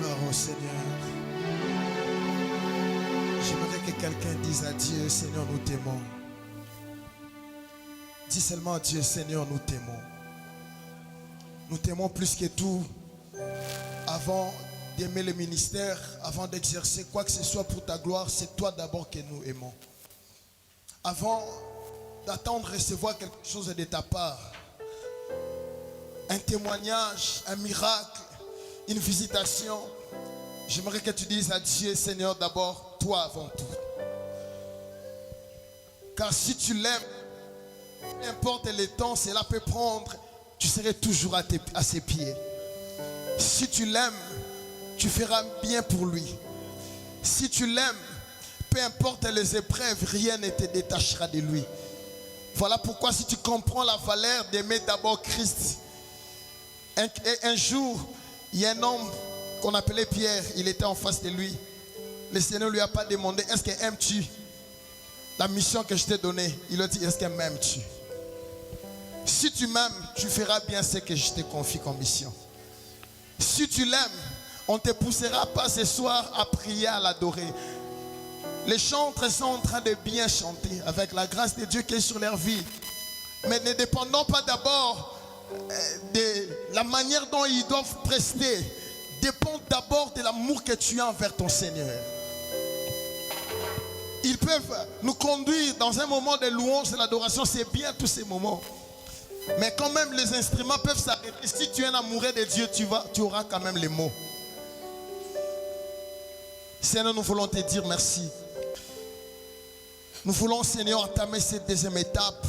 Gloire au Seigneur. J'aimerais que quelqu'un dise à Dieu, Seigneur, nous t'aimons. Dis seulement à Dieu, Seigneur, nous t'aimons. Nous t'aimons plus que tout. Avant d'aimer le ministère, avant d'exercer quoi que ce soit pour ta gloire, c'est toi d'abord que nous aimons. Avant d'attendre recevoir quelque chose de ta part, un témoignage, un miracle, une visitation, j'aimerais que tu dises à Dieu, Seigneur, d'abord, toi avant tout. Car si tu l'aimes, peu importe le temps, cela peut prendre, tu serais toujours à ses pieds. Si tu l'aimes, tu feras bien pour lui. Si tu l'aimes, peu importe les épreuves, rien ne te détachera de lui. Voilà pourquoi si tu comprends la valeur d'aimer d'abord Christ. Un jour, il y a un homme qu'on appelait Pierre, il était en face de lui. Le Seigneur ne lui a pas demandé, est-ce que aimes-tu la mission que je t'ai donnée? Il a dit, est-ce que m'aimes-tu? Si tu m'aimes, tu feras bien ce que je te confie comme mission. Si tu l'aimes, on ne te poussera pas ce soir à prier, à l'adorer. Les chantres sont en train de bien chanter avec la grâce de Dieu qui est sur leur vie. Mais ne dépendons pas d'abord de la manière dont ils doivent prester. Dépend d'abord de l'amour que tu as envers ton Seigneur. Ils peuvent nous conduire dans un moment de louange et d'adoration. C'est bien tous ces moments. Mais quand même les instruments peuvent s'arrêter. Si tu es un amoureux de Dieu, tu auras quand même les mots. Seigneur, nous voulons te dire merci. Nous voulons, Seigneur, entamer cette deuxième étape.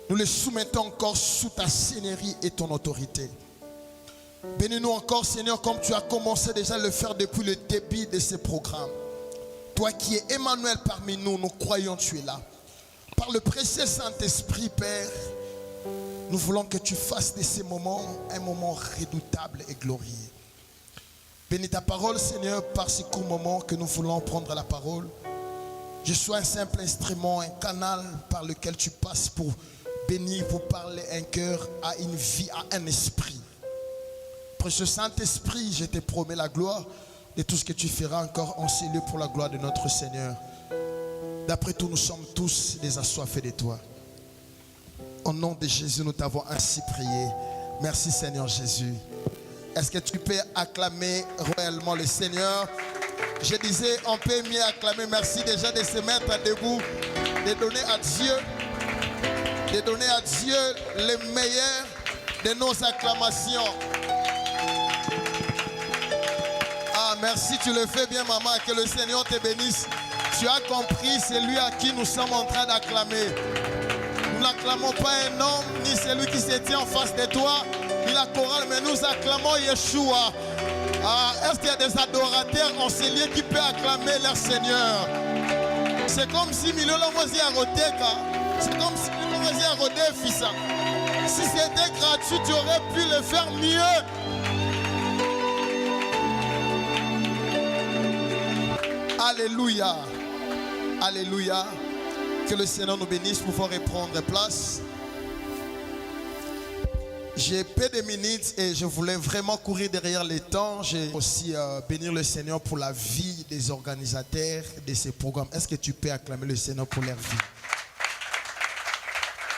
Nous les soumettons encore sous ta seigneurie et ton autorité. Bénis-nous encore, Seigneur, comme tu as commencé déjà à le faire depuis le début de ce programme. Toi qui es Emmanuel parmi nous, nous croyons que tu es là. Par le précieux Saint-Esprit, Père, nous voulons que tu fasses de ces moments un moment redoutable et glorieux. Bénis ta parole, Seigneur, par ce court moment que nous voulons prendre la parole. Je sois un simple instrument, un canal par lequel tu passes pour bénir, pour parler un cœur, à une vie, à un esprit. Précieux Saint-Esprit, je te promets la gloire de tout ce que tu feras encore en ces lieux pour la gloire de notre Seigneur. D'après tout, nous sommes tous des assoiffés de toi. Au nom de Jésus, nous t'avons ainsi prié. Merci Seigneur Jésus. Est-ce que tu peux acclamer royalement le Seigneur? Je disais, on peut mieux acclamer. Merci déjà de se mettre debout, de donner à Dieu le meilleur de nos acclamations. Ah, merci, tu le fais bien, maman. Que le Seigneur te bénisse. Tu as compris, c'est lui à qui nous sommes en train d'acclamer. Nous n'acclamons pas un homme, ni celui qui se tient en face de toi, ni la chorale, mais nous acclamons Yeshua. Ah, est-ce qu'il y a des adorateurs en ces lieux qui peuvent acclamer leur Seigneur? C'est comme si Milolo Mosi a Rodeka. C'est comme si Milolo Mosi a Rodé Fissa. Si c'était gratuit, tu aurais pu le faire mieux. Alléluia. Alléluia. Que le Seigneur nous bénisse pour pouvoir reprendre place. J'ai peu de minutes et je voulais vraiment courir derrière les temps. J'ai aussi bénir le Seigneur pour la vie des organisateurs de ces programmes. Est-ce que tu peux acclamer le Seigneur pour leur vie?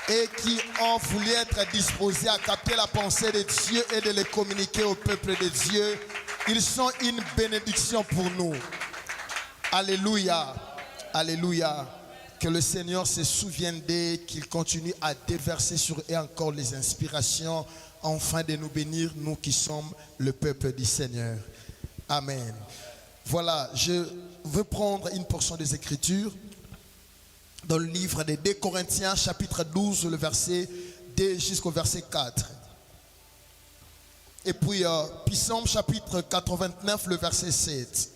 Et qui ont voulu être disposés à capter la pensée de Dieu et de les communiquer au peuple de Dieu. Ils sont une bénédiction pour nous. Alléluia. Alléluia. Que le Seigneur se souvienne d'eux, qu'il continue à déverser sur eux encore les inspirations, afin de nous bénir, nous qui sommes le peuple du Seigneur. Amen. Voilà, je veux prendre une portion des Écritures dans le livre des 2 Corinthiens, chapitre 12, le verset 2 jusqu'au verset 4. Et puis, Psaume, chapitre 89, le verset 7.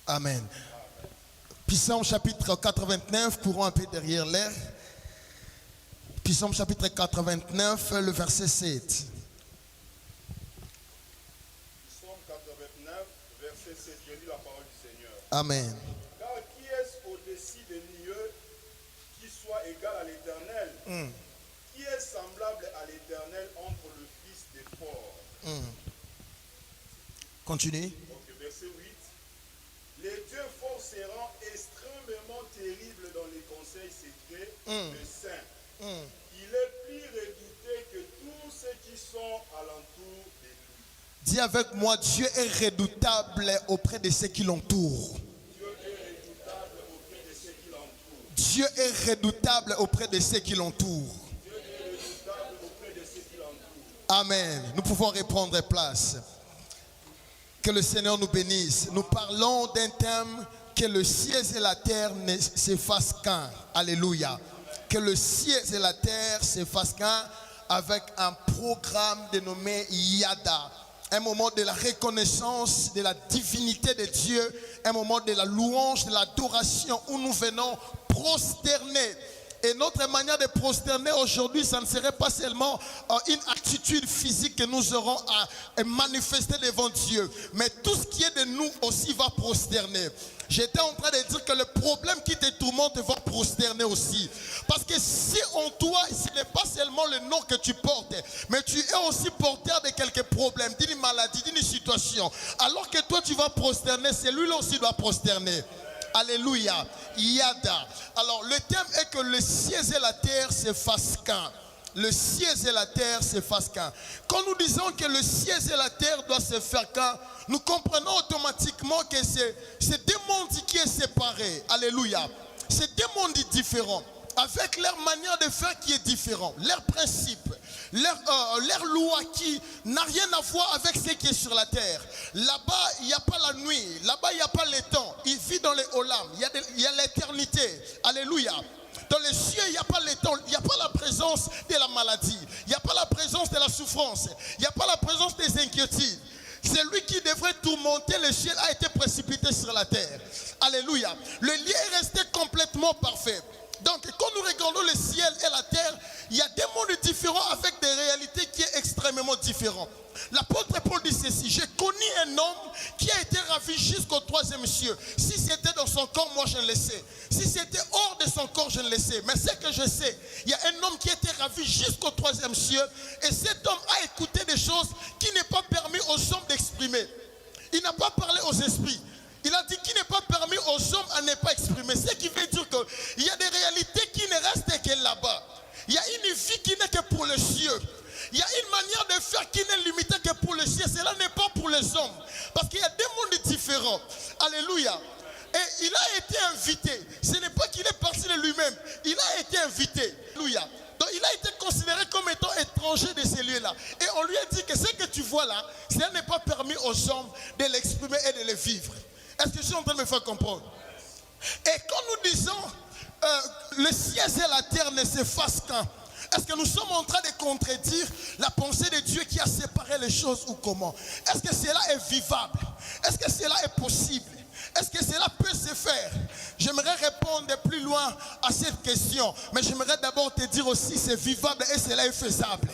Amen. Psaume chapitre 89, courons un peu derrière l'air. Psaume chapitre 89, le verset 7. Psaume 89, verset 7, je lis la parole du Seigneur. Amen. Car qui est au-dessus des lieux qui soit égal à l'Éternel? Qui est semblable à l'Éternel entre le Fils des forts? Continue. Ok, verset 8. Les dieux forceront extrêmement terribles dans les conseils secrets des saints. Il est plus redouté que tous ceux qui sont alentour de lui. Dis avec moi, Dieu est redoutable auprès de ceux qui l'entourent. Dieu est redoutable auprès de ceux qui l'entourent. Dieu est redoutable auprès de ceux qui l'entourent. Dieu est redoutable auprès de ceux qui l'entourent. Amen. Nous pouvons reprendre place. Que le Seigneur nous bénisse. Nous parlons d'un thème que le ciel et la terre ne s'effacent qu'un. Alléluia. Que le ciel et la terre s'effacent qu'un avec un programme dénommé Yada. Un moment de la reconnaissance de la divinité de Dieu. Un moment de la louange, de l'adoration où nous venons prosterner. Et notre manière de prosterner aujourd'hui, ça ne serait pas seulement une attitude physique que nous aurons à manifester devant Dieu. Mais tout ce qui est de nous aussi va prosterner. J'étais en train de dire que le problème qui te tourmente va prosterner aussi. Parce que si en toi, ce n'est pas seulement le nom que tu portes, mais tu es aussi porteur de quelques problèmes, d'une maladie, d'une situation. Alors que toi, tu vas prosterner, celui-là aussi doit prosterner. Alléluia. Yada. Alors le thème est que le ciel et la terre s'effacent qu'un. Le ciel et la terre s'effacent qu'un. Quand nous disons que le ciel et la terre doivent se faire qu'un, nous comprenons automatiquement que c'est deux mondes qui sont séparés. Alléluia. C'est deux mondes différents, avec leur manière de faire qui est différente, leurs principes, leur loi qui n'a rien à voir avec ce qui est sur la terre. Là-bas, il n'y a pas la nuit. Là-bas, il n'y a pas le temps. Il vit dans les olam. Il y a l'éternité. Alléluia. Dans les cieux, il n'y a pas le temps. Il n'y a pas la présence de la maladie. Il n'y a pas la présence de la souffrance. Il n'y a pas la présence des inquiétudes. Celui qui devrait tourmenter le ciel a été précipité sur la terre. Alléluia. Le lien est resté complètement parfait. Donc, quand nous regardons le ciel et la terre, il y a des mondes différents avec des réalités qui sont extrêmement différentes. L'apôtre Paul dit ceci: j'ai connu un homme qui a été ravi jusqu'au troisième cieux. Si c'était dans son corps, moi je ne le sais. Si c'était hors de son corps, je ne le sais. Mais ce que je sais, il y a un homme qui a été ravi jusqu'au troisième cieux. Et cet homme a écouté des choses qui n'est pas permis aux hommes d'exprimer. Il n'a pas parlé aux esprits. Il a dit qu'il n'est pas permis aux hommes à ne pas exprimer. Ce qui veut dire qu'il y a des réalités qui ne restent que là-bas. Il y a une vie qui n'est que pour les cieux. Il y a une manière de faire qui n'est limitée que pour les cieux. Cela n'est pas pour les hommes. Parce qu'il y a des mondes différents. Alléluia. Et il a été invité. Ce n'est pas qu'il est parti de lui-même. Il a été invité. Alléluia. Donc il a été considéré comme étant étranger de ces lieux-là. Et on lui a dit que ce que tu vois là, cela n'est pas permis aux hommes de l'exprimer et de le vivre. Est-ce que je suis en train de me faire comprendre? Et quand nous disons le ciel et la terre ne s'effacent qu'un, est-ce que nous sommes en train de contredire la pensée de Dieu qui a séparé les choses ou comment? Est-ce que cela est vivable? Est-ce que cela est possible? Est-ce que cela peut se faire? J'aimerais répondre plus loin à cette question, mais j'aimerais d'abord te dire aussi c'est vivable et cela est faisable.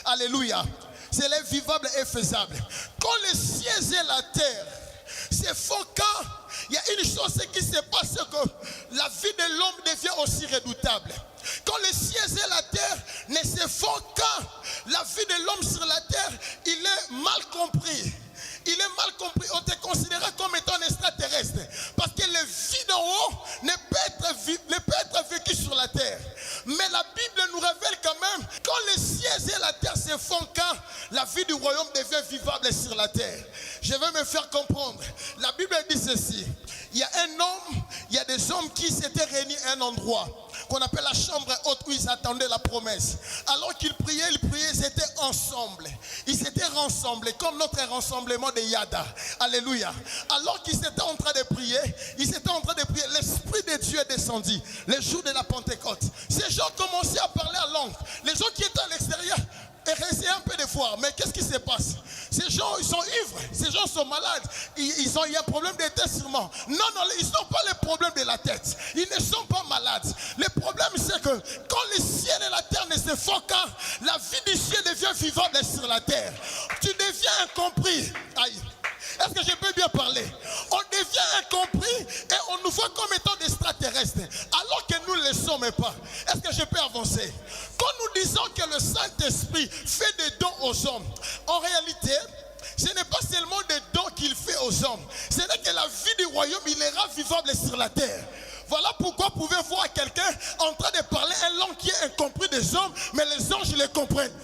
Alléluia. Cela est vivable et faisable. Quand le ciel et la terre c'est faux quand il y a une chose qui se passe, que la vie de l'homme devient aussi redoutable. Quand le ciel et la terre ne se font qu'un, la vie de l'homme sur la terre, il est mal compris. Il est mal compris. On te considère comme étant un extraterrestre. Parce que la vie d'en haut ne peut être vécue sur la terre. Mais la Bible nous révèle quand même, quand le ciel et la terre se font qu'un, la vie du royaume devient vivable sur la terre. Je vais me faire comprendre. La Bible dit ceci: il y a un homme, il y a des hommes qui s'étaient réunis à un endroit qu'on appelle la chambre haute où ils attendaient la promesse. Alors qu'ils priaient, ils étaient ensemble. Ils s'étaient rassemblés comme notre rassemblement de Yada. Alléluia. Alors qu'ils étaient en train de prier, l'Esprit de Dieu est descendu le jour de la Pentecôte. Ces gens commençaient à parler en langue. Les gens qui étaient à l'extérieur essayaient un peu de voir, mais qu'est-ce qui se passe? Ces gens, ils sont ivres, ces gens sont malades, il y a un problème de tête sûrement. Non, ils n'ont pas le problème de la tête. Ils ne sont pas malades. Le problème, c'est que quand le ciel et la terre ne se font qu'un, la vie du ciel devient vivable sur la terre. Tu deviens incompris. Aïe. Est-ce que je peux bien parler? On devient incompris et on nous voit comme étant des extraterrestres, alors que nous ne le sommes pas. Est-ce que je peux avancer? Quand nous disons que le Saint-Esprit fait des dons aux hommes, en réalité, ce n'est pas seulement des dons aux hommes. Ce n'est que la vie du royaume, il est vivable sur la terre. Voilà pourquoi vous pouvez voir quelqu'un en train de parler un langue qui est incompris des hommes, mais les anges les comprennent.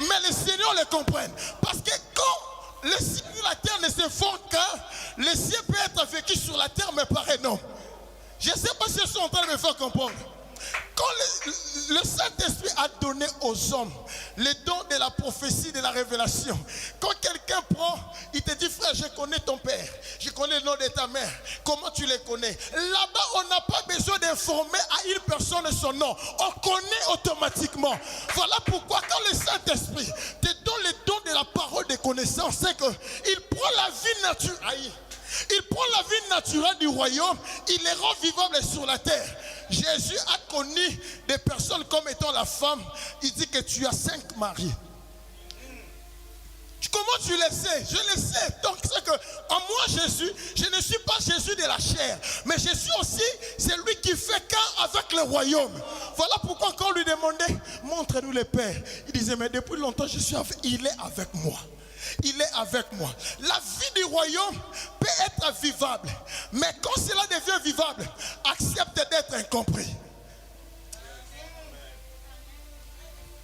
Mais les seigneurs les comprennent. Parce que quand les cieux de la terre ne se font qu'un, les cieux peuvent être vécus sur la terre, mais par un homme. Je ne sais pas si je suis en train de me faire comprendre. Quand le Saint-Esprit a donné aux hommes les dons de la prophétie, de la révélation, quand quelqu'un prend, il te dit, frère, je connais ton père, je connais le nom de ta mère, comment tu les connais? Là-bas, on n'a pas besoin d'informer à une personne son nom, on connaît automatiquement. Voilà pourquoi quand le Saint-Esprit te donne les dons de la parole de connaissance, c'est qu'il prend la vie naturelle. Il prend la vie naturelle du royaume, il les rend vivables sur la terre. Jésus a connu des personnes comme étant la femme. Il dit que tu as 5 maris. Comment tu le sais? Je le sais. Donc c'est que en moi Jésus, je ne suis pas Jésus de la chair, mais je suis aussi celui qui fait qu'un avec le royaume. Voilà pourquoi quand on lui demandait, montre-nous le Père, il disait, mais depuis longtemps je suis avec, il est avec moi. Il est avec moi. La vie du royaume peut être vivable, mais quand cela devient vivable, accepte d'être incompris.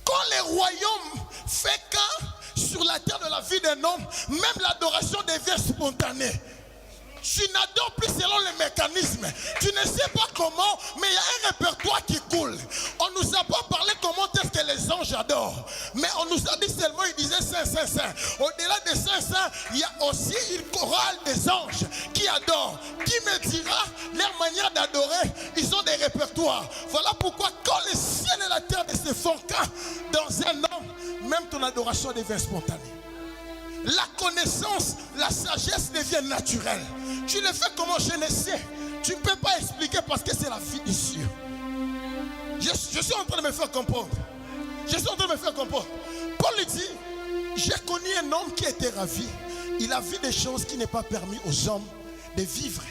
Quand le royaume fait qu'un sur la terre de la vie d'un homme, même l'adoration devient spontanée. Tu n'adores plus selon les mécanismes. Tu ne sais pas comment, mais il y a un répertoire qui coule. On ne nous a pas parlé comment est-ce que les anges adorent. Mais on nous a dit seulement, il disait Saint, Saint, Saint. Au-delà des Saint, Saint, il y a aussi une chorale des anges qui adorent. Qui me dira leur manière d'adorer? Ils ont des répertoires. Voilà pourquoi quand le ciel et la terre ne se font qu'un dans un homme, même ton adoration devient spontanée. La connaissance, la sagesse devient naturelle. Tu le fais comment? Je ne sais. Tu ne peux pas expliquer parce que c'est la vie des cieux. Je suis en train de me faire comprendre. Je suis en train de me faire comprendre. Paul dit, j'ai connu un homme qui était ravi. Il a vu des choses qui n'est pas permis aux hommes de vivre.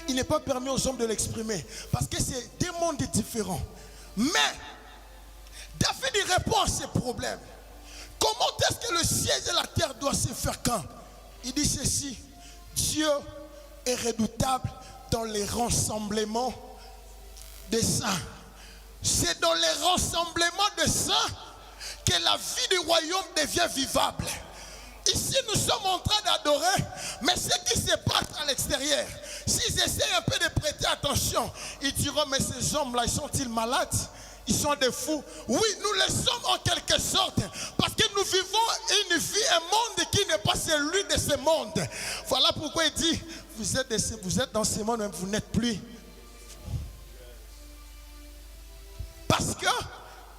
Il n'est pas permis aux hommes de l'exprimer. Parce que c'est deux mondes différents. Mais, David il répond à ces problèmes. Comment est-ce que le ciel et la terre doivent se faire quand? Il dit ceci, Dieu est redoutable dans les rassemblements des saints. C'est dans les rassemblements des saints que la vie du royaume devient vivable. Ici, nous sommes en train d'adorer, mais ce qui se passe à l'extérieur, s'ils essaient un peu de prêter attention, ils diront, mais ces hommes-là, ils sont-ils malades? Ils sont des fous. Oui, nous le sommes en quelque sorte. Parce que nous vivons une vie, un monde qui n'est pas celui de ce monde. Voilà pourquoi il dit, vous êtes dans ce monde, mais vous n'êtes plus. Parce que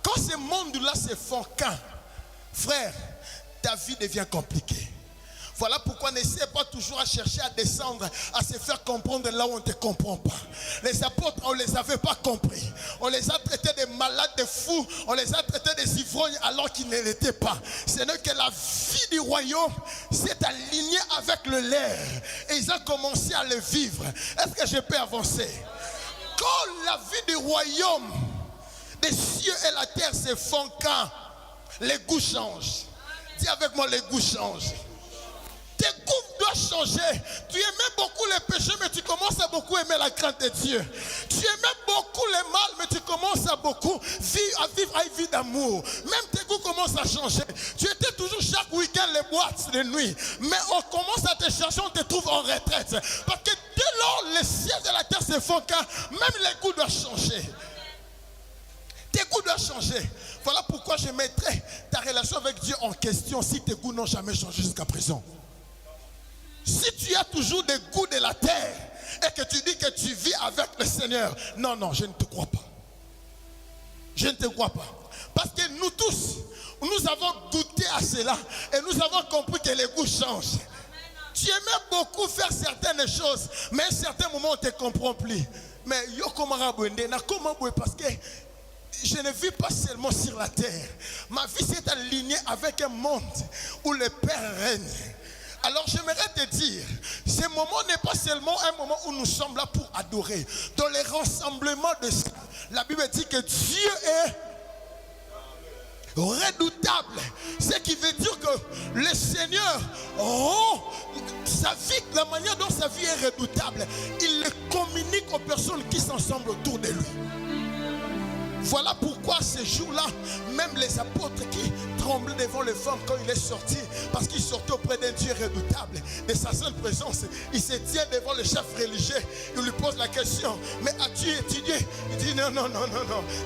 quand ce monde-là se font qu'un, frère, ta vie devient compliquée. Voilà pourquoi n'essaie pas toujours à chercher à descendre, à se faire comprendre là où on ne te comprend pas. Les apôtres, on ne les avait pas compris. On les a traités de malades, de fous. On les a traités des ivrognes alors qu'ils ne l'étaient pas. Ce n'est que la vie du royaume s'est alignée avec le leur. Et ils ont commencé à le vivre. Est-ce que je peux avancer? Quand la vie du royaume, des cieux et la terre se font quand les goûts changent. Dis avec moi, les goûts changent. Tes goûts doivent changer. Tu aimais beaucoup les péchés, mais tu commences à beaucoup aimer la crainte de Dieu. Tu aimais beaucoup le mal, mais tu commences à beaucoup vivre une vie d'amour. Même tes goûts commencent à changer. Tu étais toujours chaque week-end les boîtes de nuit. Mais on commence à te chercher, on te trouve en retraite. Parce que dès lors, les cieux de la terre se font quand même les goûts doivent changer. Tes goûts doivent changer. Voilà pourquoi je mettrai ta relation avec Dieu en question si tes goûts n'ont jamais changé jusqu'à présent. Si tu as toujours des goûts de la terre et que tu dis que tu vis avec le Seigneur, non, non, je ne te crois pas. Je ne te crois pas. Parce que nous tous, nous avons goûté à cela et nous avons compris que les goûts changent. Tu aimais beaucoup faire certaines choses, mais à un certain moment, on ne te comprend plus. Mais yo comment parce que je ne vis pas seulement sur la terre. Ma vie s'est alignée avec un monde où le Père règne. Alors j'aimerais te dire, ce moment n'est pas seulement un moment où nous sommes là pour adorer. Dans les rassemblements de ça, la Bible dit que Dieu est redoutable. Ce qui veut dire que le Seigneur rend sa vie, la manière dont sa vie est redoutable, il le communique aux personnes qui s'ensemblent autour de lui. Voilà pourquoi ces jours-là, même les apôtres qui tremblaient devant les femmes quand il est sorti, parce qu'il sortait auprès d'un Dieu redoutable, de sa seule présence, il se tient devant le chef religieux, il lui pose la question, mais as-tu étudié? Il dit non,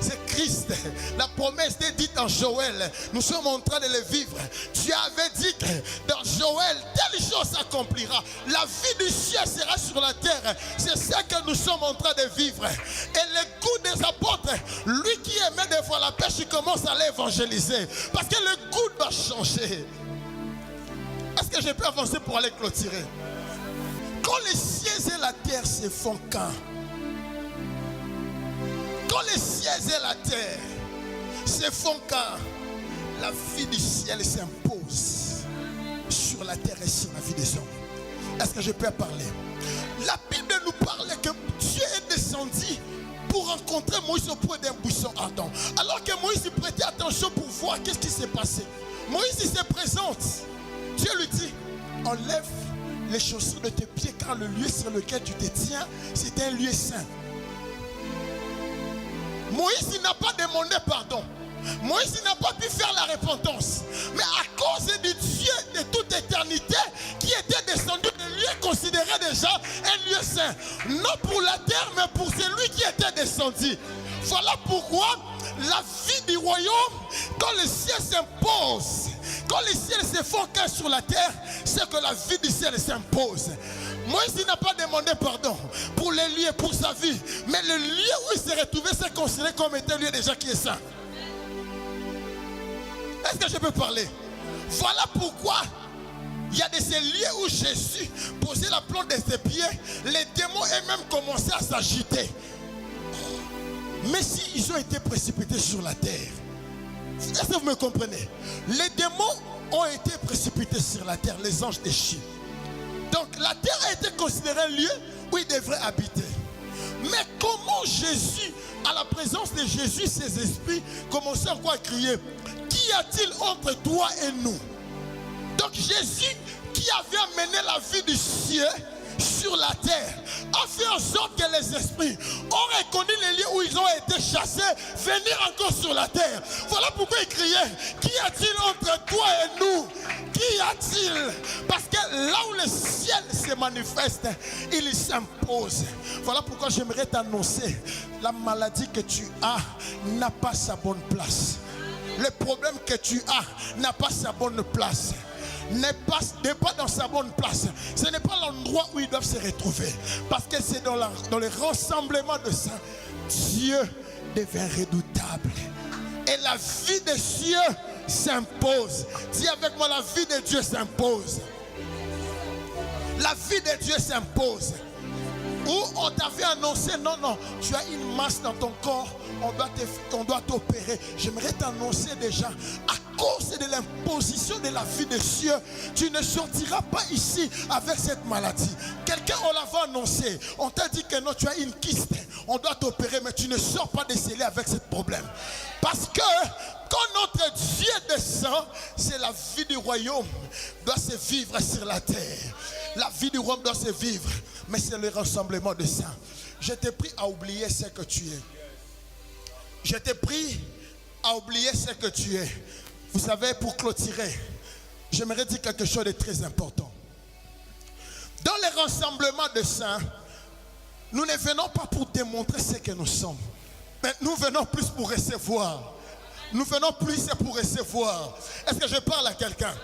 c'est Christ. La promesse est dite en Joël, nous sommes en train de le vivre. Tu avais dit que dans Joël, telle chose s'accomplira. La vie du ciel sera sur la terre. C'est ça que nous sommes en train de vivre. Et le goût des apôtres, lui qui aimait des fois la pêche, il commence à l'évangéliser. Parce que le goût doit changer. Est-ce que je peux avancer pour aller clôturer? Quand les cieux et la terre se font quand les cieux et la terre se font quand la vie du ciel s'impose sur la terre et sur la vie des hommes. Est-ce que je peux parler? La Bible nous parle que Dieu est descendu pour rencontrer Moïse au point d'un buisson ardent. Alors que Moïse prêtait attention pour voir qu'est-ce qui s'est passé. Moïse il se présente. Dieu lui dit, enlève les chaussures de tes pieds car le lieu sur lequel tu te tiens, c'est un lieu saint. Moïse il n'a pas demandé pardon. Moïse il n'a pas pu faire la repentance. Mais à cause du Dieu de toute éternité qui était descendu de lieu considéré déjà un lieu saint. Non pour la terre mais pour celui qui était descendu. Voilà pourquoi la vie du royaume, quand le ciel s'impose, quand les ciels se font qu'un sur la terre, c'est que la vie du ciel s'impose. Moïse n'a pas demandé pardon pour les lieux, pour sa vie. Mais le lieu où il s'est retrouvé, c'est considéré comme étant un lieu déjà qui est saint. Est-ce que je peux parler? Voilà pourquoi il y a de ces lieux où Jésus posait la plante de ses pieds, les démons eux-mêmes commençaient à s'agiter. Mais si ils ont été précipités sur la terre, est-ce que vous me comprenez? Les démons ont été précipités sur la terre, les anges déchus. Donc la terre a été considérée un lieu où ils devraient habiter. Mais comment Jésus, à la présence de Jésus, ses esprits commençaient encore à crier, qu'y a-t-il entre toi et nous? Donc Jésus, qui avait amené la vie du ciel sur la terre, a fait en sorte que les esprits ont reconnu les lieux où ils ont été chassés, venir encore sur la terre. Voilà pourquoi il criait, qu'y a-t-il entre toi et nous? Qu'y a-t-il? Parce que là où le ciel se manifeste, il s'impose. Voilà pourquoi j'aimerais t'annoncer, la maladie que tu as n'a pas sa bonne place. Le problème que tu as n'a pas sa bonne place. N'est pas dans sa bonne place. Ce n'est pas l'endroit où ils doivent se retrouver. Parce que c'est dans le rassemblement de ça, Dieu devient redoutable. Et la vie de Dieu s'impose. Dis avec moi, la vie de Dieu s'impose. La vie de Dieu s'impose. Où on t'avait annoncé, non, tu as une masse dans ton corps, on doit t'opérer. J'aimerais t'annoncer déjà, à cause de l'imposition de la vie de Dieu, tu ne sortiras pas ici avec cette maladie. Quelqu'un, on l'avait annoncé, on t'a dit que non, tu as une kyste, on doit t'opérer, mais tu ne sors pas de scellé avec ce problème. Parce que quand notre Dieu descend, c'est la vie du royaume doit se vivre sur la terre. La vie du royaume doit se vivre, mais c'est le rassemblement de ça. Je t'ai pris à oublier ce que tu es. Je t'ai pris à oublier ce que tu es. Vous savez, pour clôturer, j'aimerais dire quelque chose de très important. Dans les rassemblements de saints, nous ne venons pas pour démontrer ce que nous sommes. Mais nous venons plus pour recevoir. Nous venons plus pour recevoir. Est-ce que je parle à quelqu'un?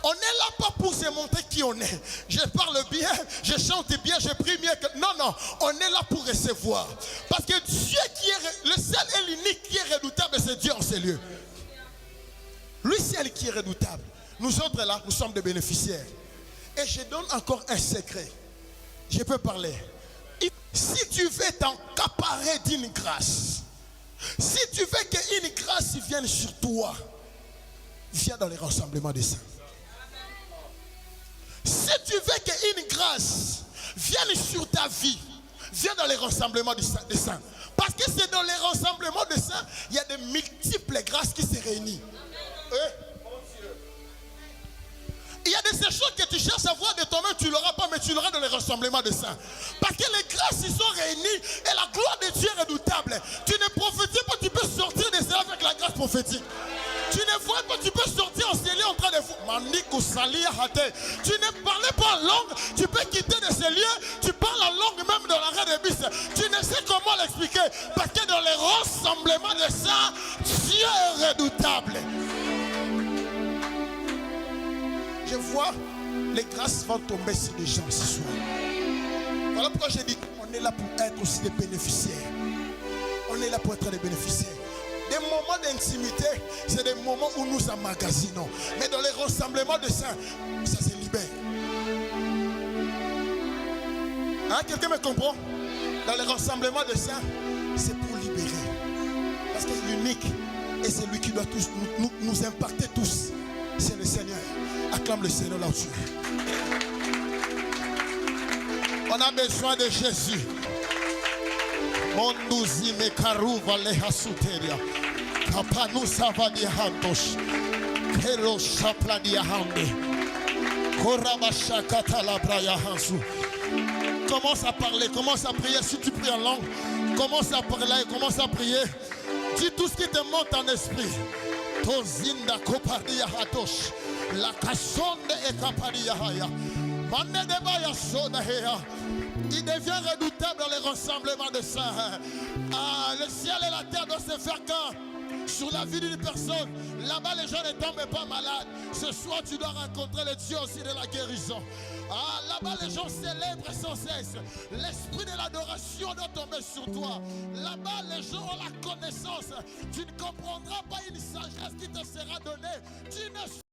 On n'est là pas pour se montrer qui on est. Je parle bien, je chante bien, je prie bien. Non, on est là pour recevoir. Parce que Dieu qui est le seul et l'unique qui est redoutable, c'est Dieu en ces lieux. Lui seul qui est redoutable. Nous autres là, nous sommes des bénéficiaires. Et je donne encore un secret. Je peux parler. Si tu veux t'accaparer d'une grâce, si tu veux qu'une grâce vienne sur toi, viens dans les rassemblements des saints. Si tu veux qu'une grâce vienne sur ta vie, viens dans les rassemblements des saints. Parce que c'est dans les rassemblements des saints, il y a de multiples grâces qui se réunissent. Il y a de ces choses que tu cherches à voir de toi-même, tu ne l'auras rassemblement de saints. Parce que les grâces y sont réunies et la gloire de Dieu est redoutable. Tu ne prophétises pas, tu peux sortir de cela avec la grâce prophétique. Tu ne vois pas, tu peux sortir en scellé en train de fou. Tu ne parlais pas en langue, tu peux quitter de ces lieux, tu parles en langue même dans l'arrêt de bus. Tu ne sais comment l'expliquer. Parce que dans les rassemblements de saints, Dieu est redoutable. Je vois les grâces vont tomber sur les gens ce soir. Voilà pourquoi j'ai dit qu'on est là pour être aussi des bénéficiaires. On est là pour être des bénéficiaires. Des moments d'intimité, c'est des moments où nous emmagasinons. Mais dans les rassemblements de saints, ça se libère. Hein, quelqu'un me comprend? Dans les rassemblements de saints, c'est pour libérer. Parce que l'unique, et c'est lui qui doit tous nous impacter tous, c'est le Seigneur. Acclame le Seigneur là où tu es. On a besoin de Jésus. Monduzi me karuva leha suteria. Kapanu savadi hantosh. Kero shapla dia hande. Korabasha katala braya hansu. Commence à parler, commence à prier. Si tu pries en langue, commence à parler, commence à prier. Dis tout ce qui te monte en esprit. Tozinda koparia hatosh. La kasonde e kaparia haya. Mande de baya soda heya. Il devient redoutable dans les rassemblements de saints. Ah, le ciel et la terre doivent se faire quand sur la vie d'une personne. Là-bas, les gens ne tombent pas malades. Ce soir, tu dois rencontrer le Dieu aussi de la guérison. Ah, là-bas, les gens célèbrent sans cesse. L'esprit de l'adoration doit tomber sur toi. Là-bas, les gens ont la connaissance. Tu ne comprendras pas une sagesse qui te sera donnée. Tu ne